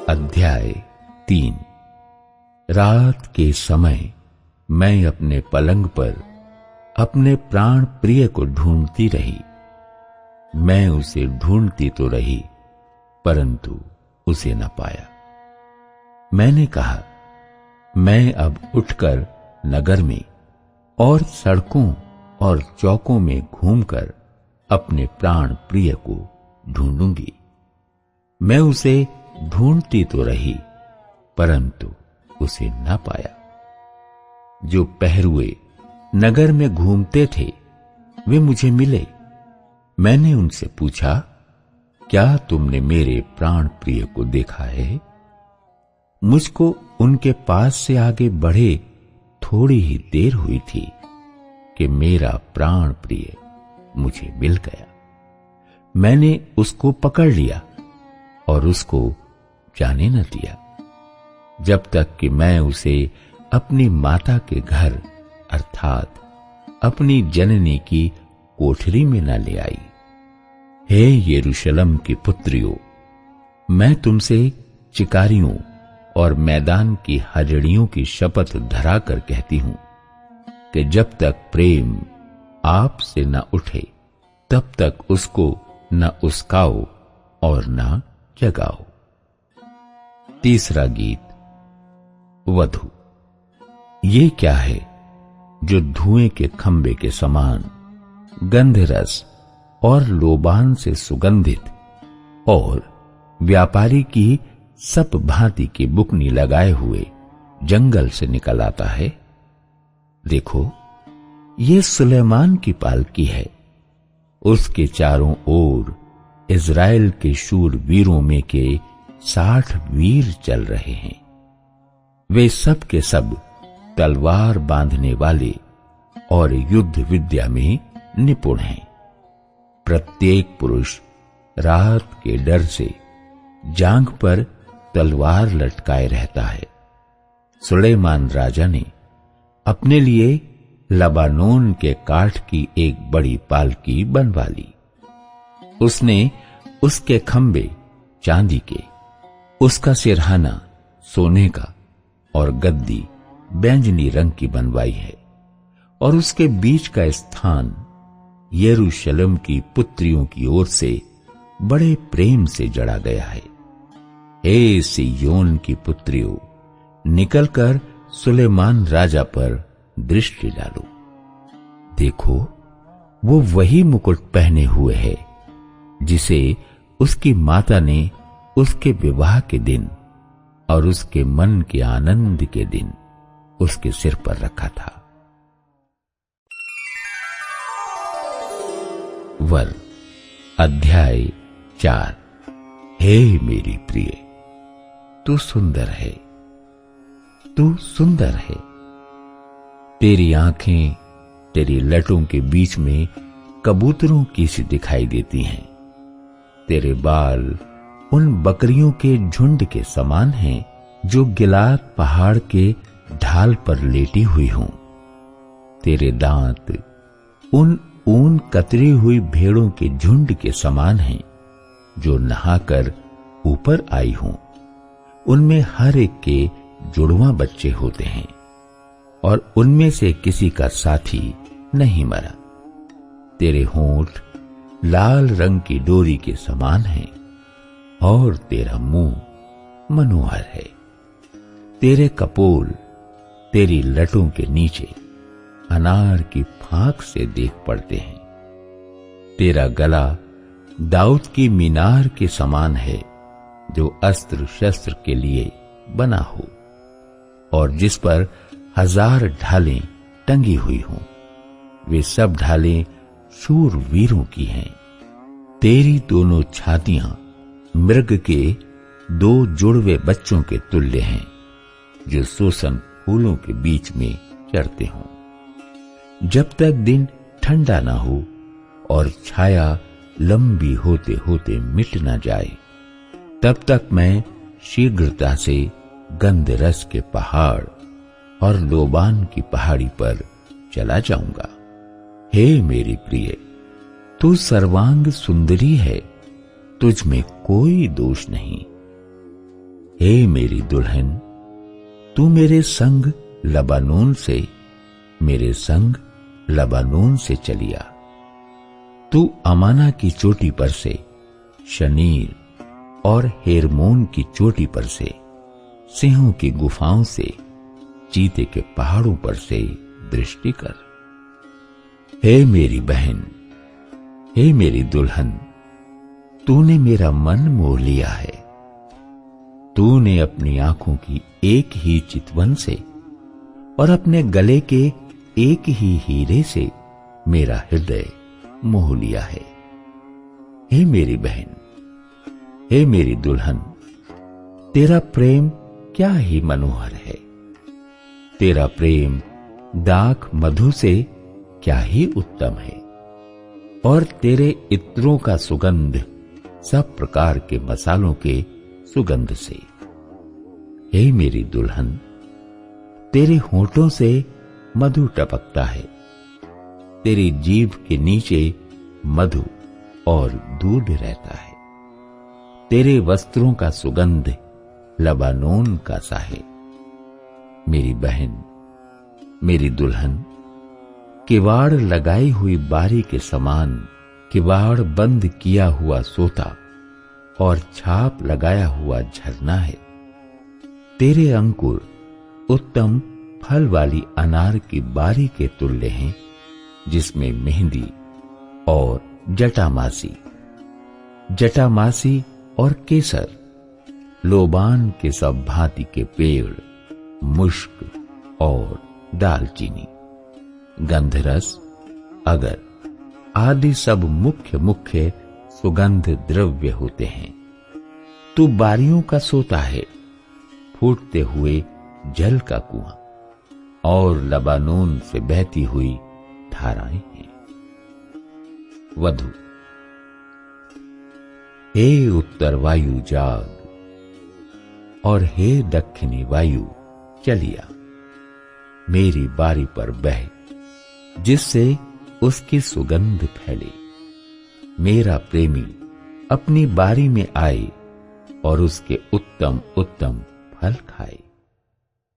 अध्याय 3। रात के समय मैं अपने पलंग पर अपने प्राण प्रिय को ढूंढती रही। मैं उसे ढूंढती तो रही, परंतु उसे न पाया। मैंने कहा, मैं अब उठकर नगर में और सड़कों और चौकों में घूमकर अपने प्राण प्रिय को ढूंढूंगी। मैं उसे ढूंढती तो रही, परंतु उसे न पाया। जो पहरुए नगर में घूमते थे वे मुझे मिले। मैंने उनसे पूछा, क्या तुमने मेरे प्राण प्रिय को देखा है? मुझको उनके पास से आगे बढ़े थोड़ी ही देर हुई थी कि मेरा प्राण प्रिय मुझे मिल गया। मैंने उसको पकड़ लिया और उसको जाने न दिया, जब तक कि मैं उसे अपनी माता के घर अर्थात अपनी जननी की कोठरी में न ले आई। हे यरूशलेम की पुत्रियों, मैं तुमसे चिकारियों और मैदान की हजड़ियों की शपथ धरा कर कहती हूं कि जब तक प्रेम आपसे न उठे तब तक उसको न उस्काओ और न जगाओ। तीसरा गीत। वधु। ये क्या है जो धुएं के खंबे के समान गंधरस और लोबान से सुगंधित और व्यापारी की सब भांति की बुकनी लगाए हुए जंगल से निकल आता है? देखो, ये सुलेमान की पालकी है। उसके चारों ओर इज़राइल के शूर वीरों में के 60 वीर चल रहे हैं। वे सब के सब तलवार बांधने वाले और युद्ध विद्या में निपुण हैं। प्रत्येक पुरुष रात के डर से जांघ पर तलवार लटकाए रहता है। सुलेमान राजा ने अपने लिए लबानोन के काठ की एक बड़ी पालकी बनवा ली। उसने उसके खंबे चांदी के, उसका सिरहाना सोने का और गद्दी बैंजनी रंग की बनवाई है, और उसके बीच का स्थान यरूशलेम की पुत्रियों की ओर से बड़े प्रेम से जड़ा गया है। हे सिय्योन की पुत्रियों, निकलकर सुलेमान राजा पर दृष्टि डालो। देखो, वो वही मुकुट पहने हुए है जिसे उसकी माता ने उसके विवाह के दिन और उसके मन के आनंद के दिन उसके सिर पर रखा था। वर। अध्याय 4। हे मेरी प्रिय, तू सुंदर है, तू सुंदर है। तेरी आंखें तेरी लटों के बीच में कबूतरों की सी दिखाई देती हैं। तेरे बाल उन बकरियों के झुंड के समान हैं जो गिलाद पहाड़ के ढाल पर लेटी हुई हों। तेरे दांत उन ऊन कतरी हुई भेड़ों के झुंड के समान हैं जो नहाकर ऊपर आई हों। उनमें हर एक के जुड़वां बच्चे होते हैं और उनमें से किसी का साथी नहीं मरा। तेरे होंठ लाल रंग की डोरी के समान हैं और तेरा मुंह मनोहर है। तेरे कपोल तेरी लटों के नीचे अनार की फांक से देख पड़ते हैं। तेरा गला दाऊद की मीनार के समान है जो अस्त्र शस्त्र के लिए बना हो और जिस पर 1000 ढालें टंगी हुई हों। वे सब ढालें शूरवीरों की हैं। तेरी दोनों छातियां मृग के 2 जुड़वे बच्चों के तुल्य हैं जो सोसन फूलों के बीच में चरते हों। जब तक दिन ठंडा ना हो और छाया लंबी होते होते मिट ना जाए, तब तक मैं शीघ्रता से गंधरस के पहाड़ और लोबान की पहाड़ी पर चला जाऊंगा। हे मेरी प्रिय, तू सर्वांग सुंदरी है, तुझ में कोई दोष नहीं। हे मेरी दुल्हन, तू मेरे संग लबानोन से चलिया। तू अमाना की चोटी पर से, शनीर और हेरमोन की चोटी पर से, सिंहों की गुफाओं से, चीते के पहाड़ों पर से दृष्टि कर। हे मेरी बहन, हे मेरी दुल्हन, तूने मेरा मन मोह लिया है। तूने अपनी आंखों की एक ही चितवन से और अपने गले के एक ही हीरे से मेरा हृदय मोह लिया है। हे मेरी बहन, हे मेरी दुल्हन, तेरा प्रेम क्या ही मनोहर है। तेरा प्रेम दाख मधु से क्या ही उत्तम है, और तेरे इत्रों का सुगंध सब प्रकार के मसालों के सुगंध से। हे मेरी दुल्हन, तेरे होठों से मधु टपकता है। तेरी जीभ के नीचे मधु और दूध रहता है। तेरे वस्त्रों का सुगंध लबानोन का सा है। मेरी बहन, मेरी दुल्हन, किवाड़ लगाई हुई बारी के समान किवाड़ बंद किया हुआ सोता और छाप लगाया हुआ झरना है। तेरे अंकुर उत्तम फल वाली अनार की बारी के तुल्य हैं, जिसमें मेहंदी और जटामासी और केसर, लोबान के सब भांति के पेड़, मुश्क और दालचीनी, गंधरस, अगर आदि सब मुख्य सुगंध द्रव्य होते हैं। तू बारियों का सोता है, फूटते हुए जल का कुआं और लबानोन से बहती हुई धाराएं हैं। वधु। हे उत्तर वायु जाग, और हे दक्षिणी वायु चलिया। मेरी बारी पर बह, जिससे उसकी सुगंध फैले। मेरा प्रेमी अपनी बारी में आए और उसके उत्तम फल खाए।